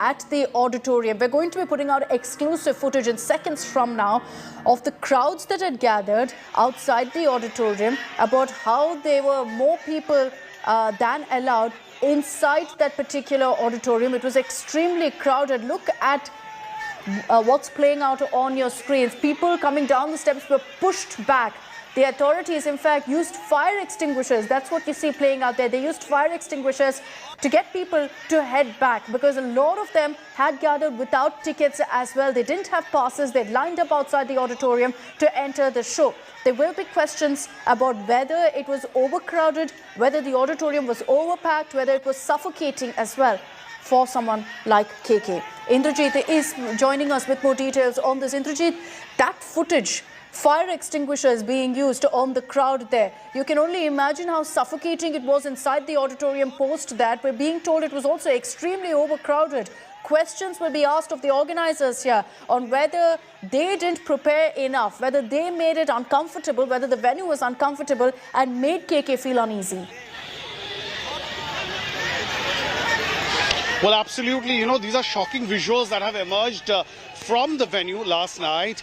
at the auditorium. We're going to be putting out exclusive footage in seconds from now of the crowds that had gathered outside the auditorium, about how there were more people than allowed inside that particular auditorium. It was extremely crowded. Look at what's playing out on your screens. People coming down the steps were pushed back. The authorities, in fact, used fire extinguishers. That's what you see playing out there. They used fire extinguishers to get people to head back, because a lot of them had gathered without tickets as well. They didn't have passes. They'd lined up outside the auditorium to enter the show. There will be questions about whether it was overcrowded, whether the auditorium was overpacked, whether it was suffocating as well for someone like KK. Indrajit is joining us with more details on this. Indrajit, that footage, fire extinguishers being used on the crowd there, you can only imagine how suffocating it was inside the auditorium post that. We're being told it was also extremely overcrowded. Questions will be asked of the organizers here on whether they didn't prepare enough, whether they made it uncomfortable, whether the venue was uncomfortable and made KK feel uneasy. Well, absolutely. You know, these are shocking visuals that have emerged from the venue last night.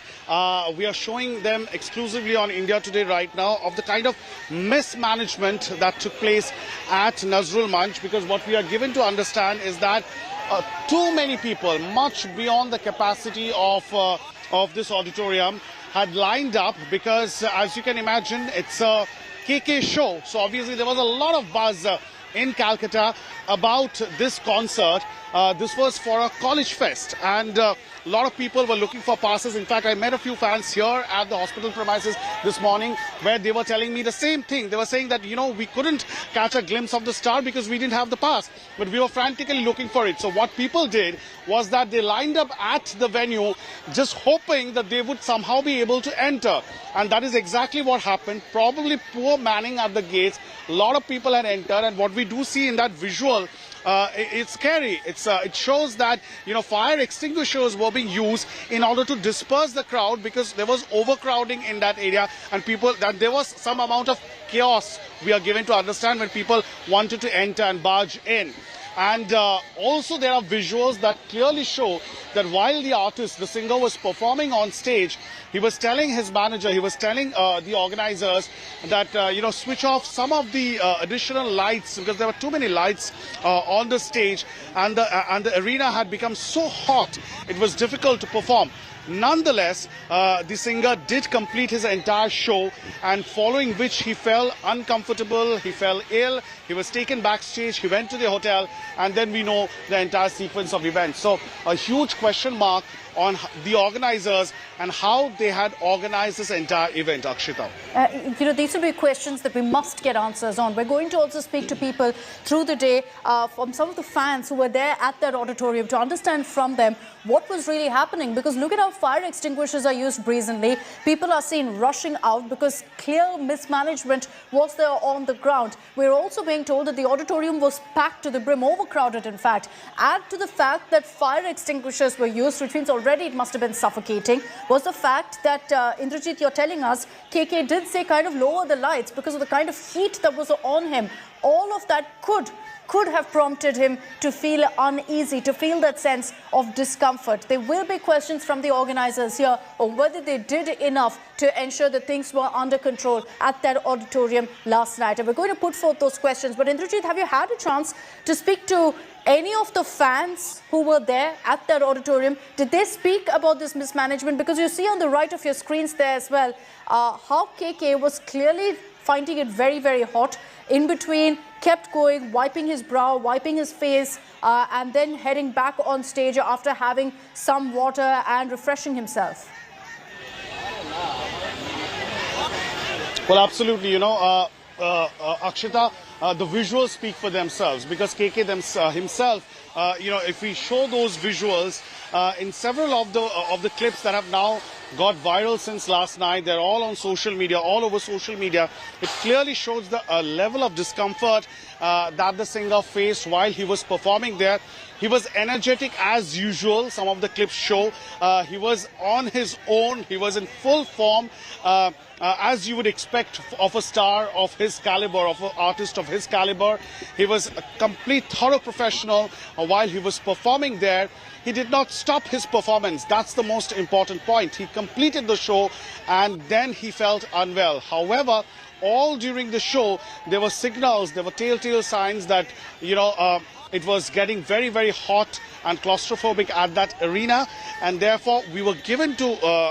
We are showing them exclusively on India Today right now, of the kind of mismanagement that took place at Nazrul Manch, because what we are given to understand is that too many people, much beyond the capacity of this auditorium, had lined up, because as you can imagine, it's a KK show. So obviously there was a lot of buzz in Kolkata about this concert. This was for a college fest, and a lot of people were looking for passes. In fact, I met a few fans here at the hospital premises this morning, where they were telling me the same thing. They were saying that, you know, we couldn't catch a glimpse of the star because we didn't have the pass, but we were frantically looking for it. So what people did was that they lined up at the venue, just hoping that they would somehow be able to enter. And that is exactly what happened. Probably poor manning at the gates. A lot of people had entered, and what we do see in that visual, it's scary. It shows that, you know, fire extinguishers were being used in order to disperse the crowd, because there was overcrowding in that area, and that there was some amount of chaos, we are given to understand, when people wanted to enter and barge in. And also there are visuals that clearly show that while the artist, the singer, was performing on stage, he was telling his manager, he was telling the organizers that, you know, switch off some of the additional lights, because there were too many lights on the stage, and the arena had become so hot, it was difficult to perform. Nonetheless, the singer did complete his entire show, and following which he felt uncomfortable, he fell ill, he was taken backstage, he went to the hotel, and then we know the entire sequence of events. So a huge question mark on the organizers and how they had organized this entire event, Akshita. You know, these will be questions that we must get answers on. We're going to also speak to people through the day, from some of the fans who were there at that auditorium, to understand from them what was really happening. Because look at how fire extinguishers are used brazenly. People are seen rushing out because clear mismanagement was there on the ground. We're also being told that the auditorium was packed to the brim, overcrowded in fact. Add to the fact that fire extinguishers were used, which means already it must have been suffocating, was the fact that, Indrajit, you're telling us, KK did say kind of lower the lights because of the kind of heat that was on him. All of that could have prompted him to feel uneasy, to feel that sense of discomfort. There will be questions from the organizers here on whether they did enough to ensure that things were under control at that auditorium last night. And we're going to put forth those questions. But Indrajit, have you had a chance to speak to any of the fans who were there at that auditorium? Did they speak about this mismanagement? Because you see on the right of your screens there as well, how KK was clearly finding it very, very hot. In between, kept going, wiping his brow, wiping his face, and then heading back on stage after having some water and refreshing himself. Well, absolutely. You know, Akshita, the visuals speak for themselves, because KK himself, you know, if we show those visuals in several of the clips that have now got viral since last night. They're all on social media, all over social media. It clearly shows the level of discomfort that the singer faced while he was performing there. He was energetic as usual. Some of the clips show he was on his own. He was in full form, as you would expect of a star of his caliber, of an artist of his caliber. He was a complete thorough professional while he was performing there. He did not stop his performance. That's the most important point. He completed the show and then he felt unwell. However, all during the show, there were signals, there were telltale signs that, it was getting very, very hot and claustrophobic at that arena, and therefore we were given to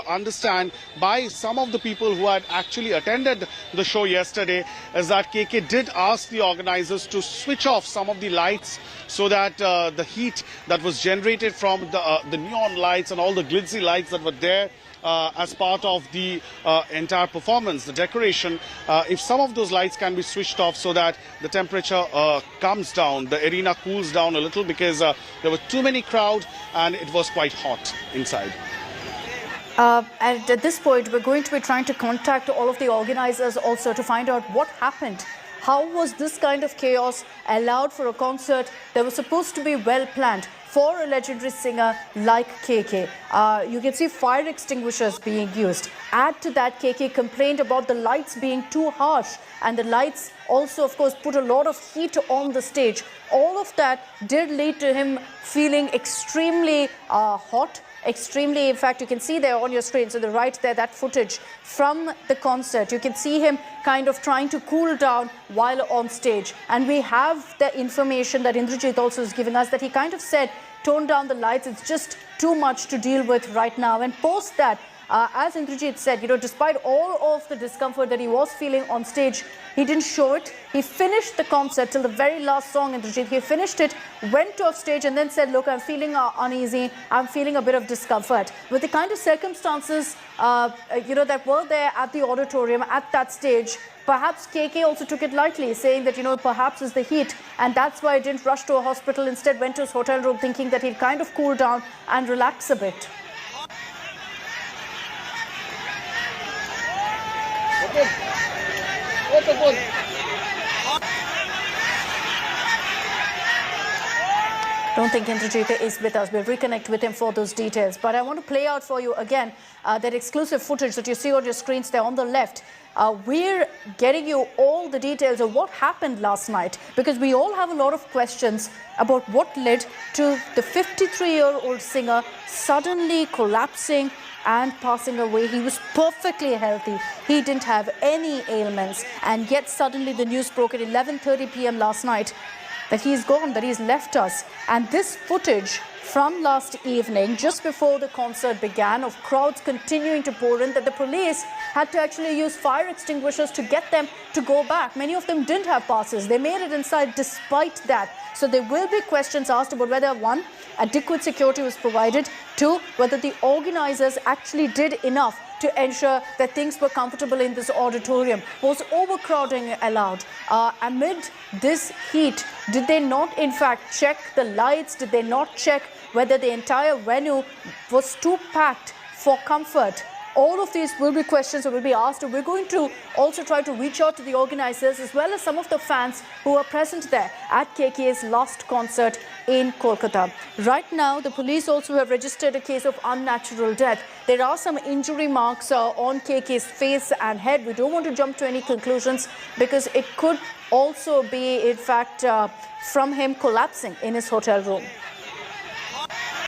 understand by some of the people who had actually attended the show yesterday is that KK did ask the organizers to switch off some of the lights so that the heat that was generated from the neon lights and all the glitzy lights that were there as part of the entire performance, the decoration, if some of those lights can be switched off so that the temperature comes down, the arena cools down a little, because there were too many crowd and it was quite hot inside. And at this point, we're going to be trying to contact all of the organizers also to find out what happened. How was this kind of chaos allowed for a concert that was supposed to be well planned for a legendary singer like KK? You can see fire extinguishers being used. Add to that, KK complained about the lights being too harsh, and the lights also, of course, put a lot of heat on the stage. All of that did lead to him feeling extremely hot. Extremely, in fact, you can see there on your screen, so the right there, that footage from the concert. You can see him kind of trying to cool down while on stage. And we have the information that Indrajit also is giving us, that he kind of said, tone down the lights, it's just too much to deal with right now. And post that, as Indrajit said, despite all of the discomfort that he was feeling on stage, he didn't show it. He finished the concert till the very last song, Indrajit. He finished it, went off stage and then said, look, I'm feeling uneasy. I'm feeling a bit of discomfort. With the kind of circumstances, that were there at the auditorium at that stage, perhaps KK also took it lightly, saying that, perhaps it's the heat, and that's why he didn't rush to a hospital. Instead, went to his hotel room thinking that he'd kind of cool down and relax a bit. Don't think Indrajit is with us. We'll reconnect with him for those details. But I want to play out for you again that exclusive footage that you see on your screens there on the left. We're getting you all the details of what happened last night, because we all have a lot of questions about what led to the 53-year-old singer suddenly collapsing and passing away. He was perfectly healthy. He didn't have any ailments. And yet suddenly the news broke at 11:30 p.m. last night that he's gone, that he's left us. And this footage from last evening, just before the concert began, of crowds continuing to pour in, that the police had to actually use fire extinguishers to get them to go back. Many of them didn't have passes. They made it inside despite that. So there will be questions asked about whether, one, adequate security was provided, two, whether the organizers actually did enough to ensure that things were comfortable in this auditorium. Was overcrowding allowed? Amid this heat, did they not in fact check the lights? Did they not check whether the entire venue was too packed for comfort? All of these will be questions that will be asked, and we're going to also try to reach out to the organizers as well as some of the fans who are present there at KK's last concert in Kolkata. Right now, the police also have registered a case of unnatural death. There are some injury marks on KK's face and head. We don't want to jump to any conclusions because it could also be, in fact, from him collapsing in his hotel room.